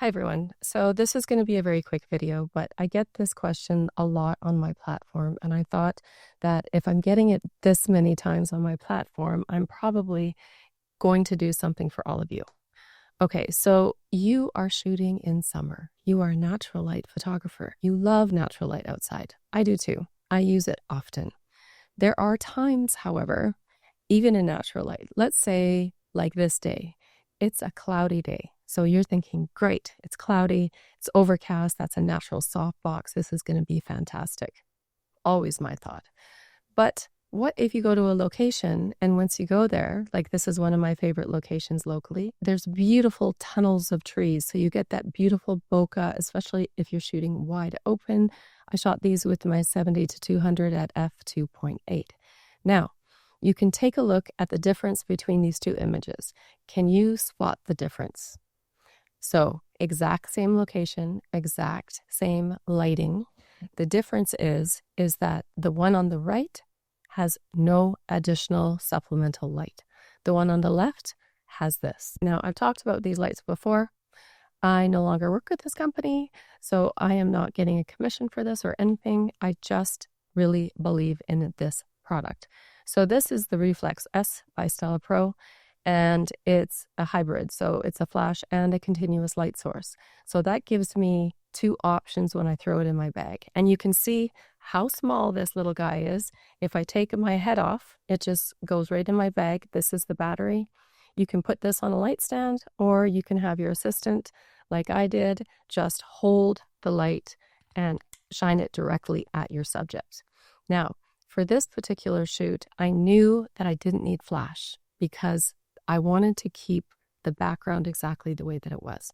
Hi everyone. So this is going to be a very quick video, but I get this question a lot on my platform, and I thought that if I'm getting it this many times on my platform, I'm probably going to do something for all of you. Okay, so you are shooting in summer. You are a natural light photographer. You love natural light outside. I do too. I use it often. There are times, however, even in natural light, let's say like this day, it's a cloudy day. So you're thinking, great, it's cloudy, it's overcast, that's a natural softbox. This is going to be fantastic. Always my thought. But what if you go to a location and once you go there, like this is one of my favorite locations locally, there's beautiful tunnels of trees. So you get that beautiful bokeh, especially if you're shooting wide open. I shot these with my 70 to 200 at f2.8. Now, you can take a look at the difference between these two images. Can you spot the difference? So exact same location, exact same lighting. The difference is that the one on the right has no additional supplemental light. The one on the left has this. Now, I've talked about these lights before. I no longer work with this company, so I am not getting a commission for this or anything. I just really believe in this product. So this is the Reflex S by Stella Pro, and it's a hybrid. So it's a flash and a continuous light source. So that gives me two options when I throw it in my bag. And you can see how small this little guy is. If I take my head off, it just goes right in my bag. This is the battery. You can put this on a light stand, or you can have your assistant, like I did, just hold the light and shine it directly at your subject. Now, for this particular shoot, I knew that I didn't need flash because I wanted to keep the background exactly the way that it was.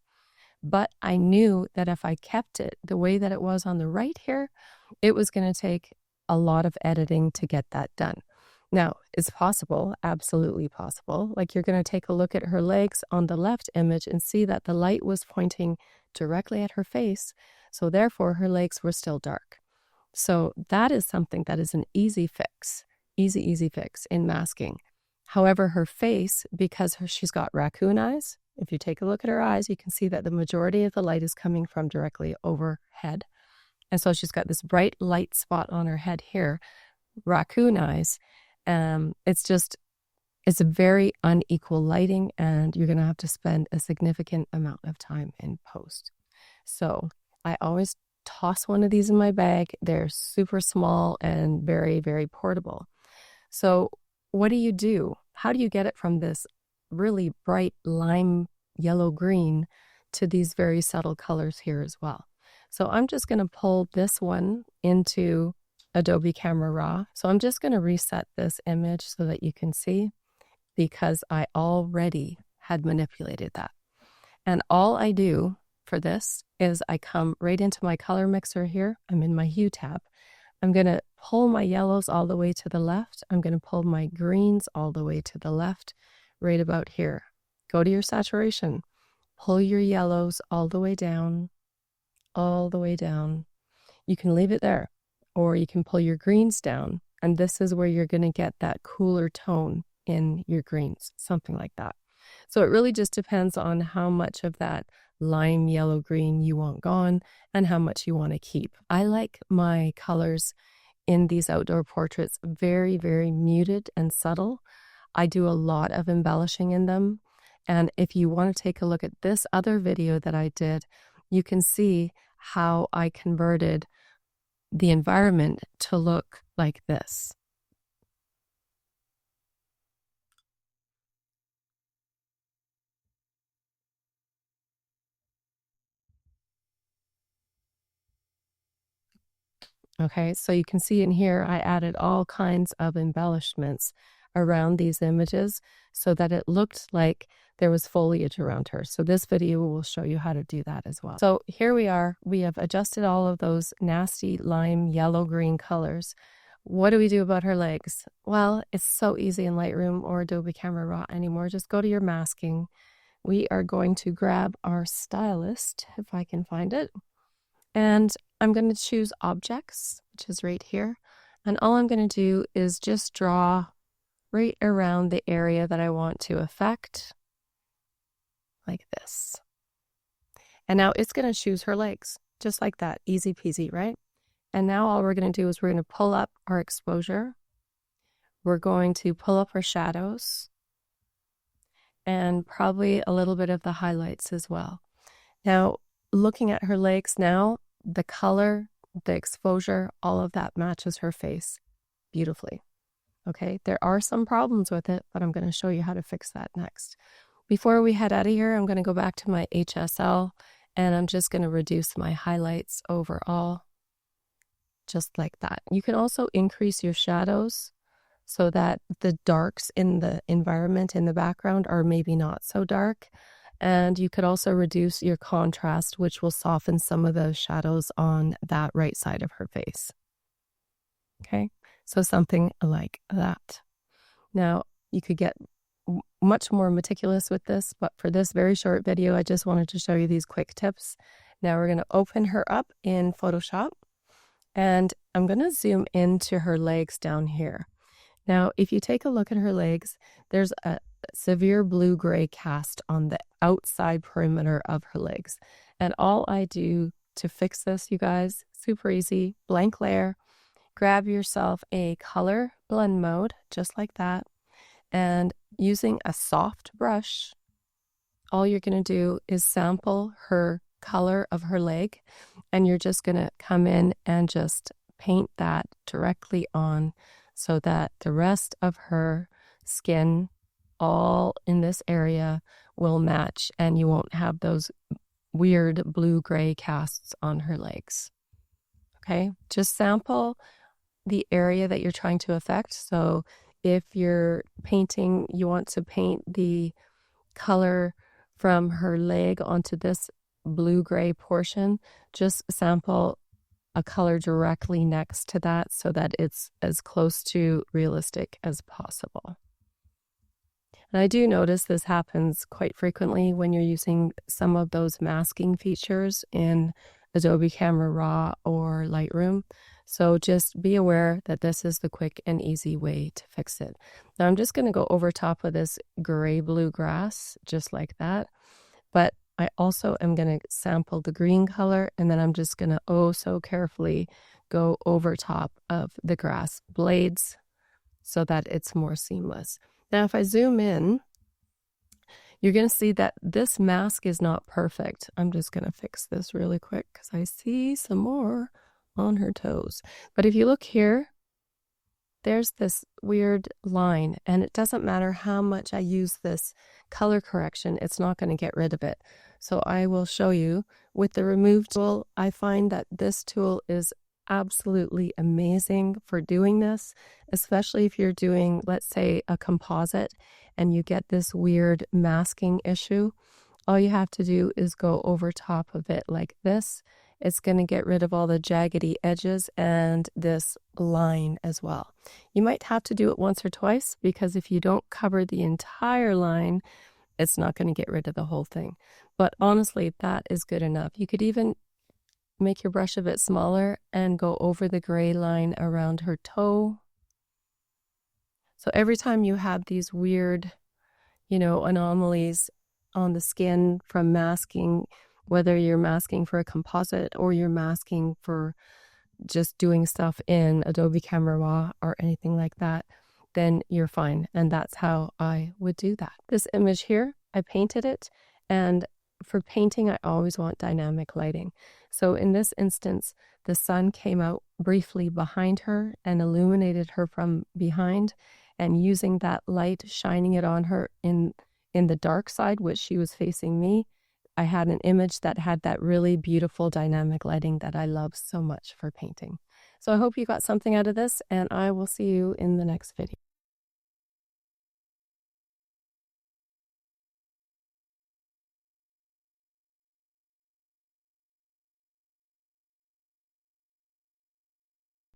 But I knew that if I kept it the way that it was on the right here, it was going to take a lot of editing to get that done. Now, it's possible, absolutely possible. Like you're going to take a look at her legs on the left image and see that the light was pointing directly at her face. So therefore, her legs were still dark. So that is something that is an easy fix, easy fix in masking. However, her face, because she's got raccoon eyes, if you take a look at her eyes, you can see that the majority of the light is coming from directly overhead. And so she's got this bright light spot on her head here, raccoon eyes. It's a very unequal lighting, and you're going to have to spend a significant amount of time in post. So I always toss one of these in my bag. They're super small and very, very portable. So what do? How do you get it from this really bright lime yellow green to these very subtle colors here as well? So I'm just going to pull this one into Adobe Camera Raw. So I'm just going to reset this image so that you can see, because I already had manipulated that. And all I do for this is I come right into my color mixer here. I'm in my hue tab. I'm going to pull my yellows all the way to the left. I'm going to pull my greens all the way to the left, right about here. Go to your saturation. Pull your yellows all the way down, all the way down. You can leave it there, or you can pull your greens down, and this is where you're going to get that cooler tone in your greens, something like that. So it really just depends on how much of that lime yellow green you want gone and how much you want to keep. I like my colors in these outdoor portraits very, very muted and subtle. I do a lot of embellishing in them. And if you want to take a look at this other video that I did, you can see how I converted the environment to look like this. Okay, so you can see in here, I added all kinds of embellishments around these images so that it looked like there was foliage around her. So this video will show you how to do that as well. So here we are. We have adjusted all of those nasty lime yellow-green colors. What do we do about her legs? Well, it's so easy in Lightroom or Adobe Camera Raw anymore. Just go to your masking. We are going to grab our stylist, if I can find it. And I'm going to choose objects, which is right here. And all I'm going to do is just draw right around the area that I want to affect, like this. And now it's going to choose her legs, just like that. Easy peasy, right? And now all we're going to do is we're going to pull up our exposure. We're going to pull up our shadows and probably a little bit of the highlights as well. Now, looking at her legs now, the color, the exposure, all of that matches her face beautifully. Okay, there are some problems with it, but I'm going to show you how to fix that next. Before we head out of here, I'm going to go back to my HSL and I'm just going to reduce my highlights overall, just like that. You can also increase your shadows so that the darks in the environment in the background are maybe not so dark. And you could also reduce your contrast, which will soften some of the shadows on that right side of her face. Okay, so something like that. Now, you could get much more meticulous with this, but for this very short video, I just wanted to show you these quick tips. Now we're going to open her up in Photoshop, and I'm going to zoom into her legs down here. Now, if you take a look at her legs, there's a severe blue-gray cast on the outside perimeter of her legs. And all I do to fix this, you guys, super easy, blank layer, grab yourself a color blend mode, just like that, and using a soft brush, all you're going to do is sample her color of her leg, and you're just going to come in and just paint that directly on so that the rest of her skin, all in this area, will match and you won't have those weird blue-gray casts on her legs. Okay, just sample the area that you're trying to affect. So if you're painting, you want to paint the color from her leg onto this blue-gray portion, just sample a color directly next to that so that it's as close to realistic as possible. And I do notice this happens quite frequently when you're using some of those masking features in Adobe Camera Raw or Lightroom. So just be aware that this is the quick and easy way to fix it. Now I'm just going to go over top of this gray-blue grass, just like that. But I also am going to sample the green color, and then I'm just going to oh so carefully go over top of the grass blades so that it's more seamless. Now if I zoom in, you're going to see that this mask is not perfect. I'm just going to fix this really quick because I see some more on her toes. But if you look here, there's this weird line, and it doesn't matter how much I use this color correction, it's not going to get rid of it. So I will show you with the remove tool. I find that this tool is absolutely amazing for doing this, especially if you're doing, let's say, a composite and you get this weird masking issue. All you have to do is go over top of it like this. It's going to get rid of all the jaggedy edges and this line as well. You might have to do it once or twice because if you don't cover the entire line, it's not going to get rid of the whole thing. But honestly, that is good enough. You could even make your brush a bit smaller and go over the gray line around her toe. So every time you have these weird, anomalies on the skin from masking, whether you're masking for a composite or you're masking for just doing stuff in Adobe Camera Raw or anything like that, then you're fine. And that's how I would do that. This image here, I painted it, and for painting, I always want dynamic lighting. So in this instance, the sun came out briefly behind her and illuminated her from behind, and using that light, shining it on her in the dark side, which she was facing me, I had an image that had that really beautiful dynamic lighting that I love so much for painting. So I hope you got something out of this, and I will see you in the next video.